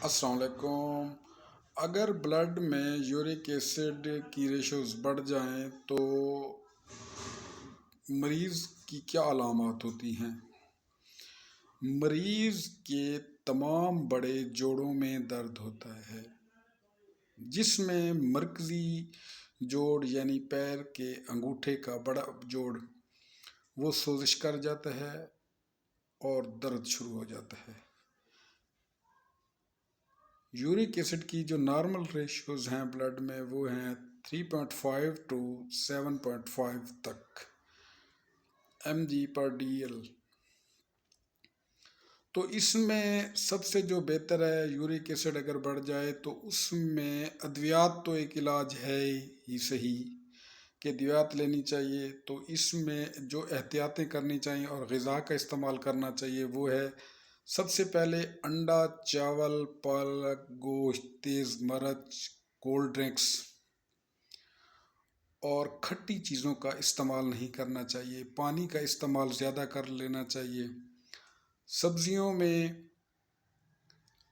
السلام علیکم۔ اگر بلڈ میں یورک ایسڈ کی ریشوز بڑھ جائیں تو مریض کی کیا علامات ہوتی ہیں؟ مریض کے تمام بڑے جوڑوں میں درد ہوتا ہے، جس میں مرکزی جوڑ یعنی پیر کے انگوٹھے کا بڑا جوڑ وہ سوزش کر جاتا ہے اور درد شروع ہو جاتا ہے۔ یورک ایسڈ کی جو نارمل ریشوز ہیں بلڈ میں وہ ہیں 3.5 to 7.5 تک mg/dl۔ تو اس میں سب سے جو بہتر ہے، یورک ایسڈ اگر بڑھ جائے تو اس میں ادویات تو ایک علاج ہے ہی صحیح کہ ادویات لینی چاہیے۔ تو اس میں جو احتیاطیں کرنی چاہیے اور غذا کا استعمال کرنا چاہیے وہ ہے، سب سے پہلے انڈا، چاول، پالک، گوشت، تیز مرچ، کولڈ ڈرنکس اور کھٹی چیزوں کا استعمال نہیں کرنا چاہیے۔ پانی کا استعمال زیادہ کر لینا چاہیے۔ سبزیوں میں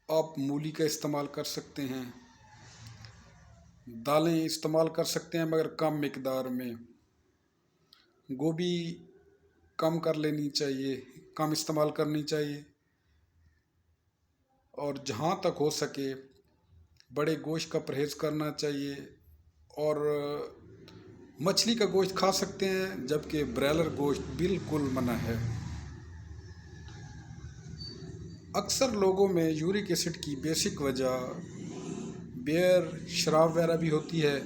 آپ مولی کا استعمال کر سکتے ہیں، دالیں استعمال کر سکتے ہیں مگر کم مقدار میں۔ گوبھی کم کر لینی چاہیے، کم استعمال کرنی چاہیے، اور جہاں تک ہو سکے بڑے گوشت کا پرہیز کرنا چاہیے۔ اور مچھلی کا گوشت کھا سکتے ہیں جبکہ برائلر گوشت بالکل منع ہے۔ اکثر لوگوں میں یورک ایسڈ کی بیسک وجہ بیئر، شراب وغیرہ بھی ہوتی ہے،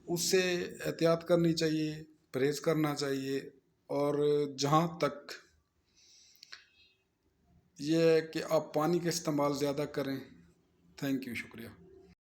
اس سے احتیاط کرنی چاہیے، پرہیز کرنا چاہیے۔ اور جہاں تک یہ ہے کہ آپ پانی کا استعمال زیادہ کریں۔ تھینک یو، شکریہ۔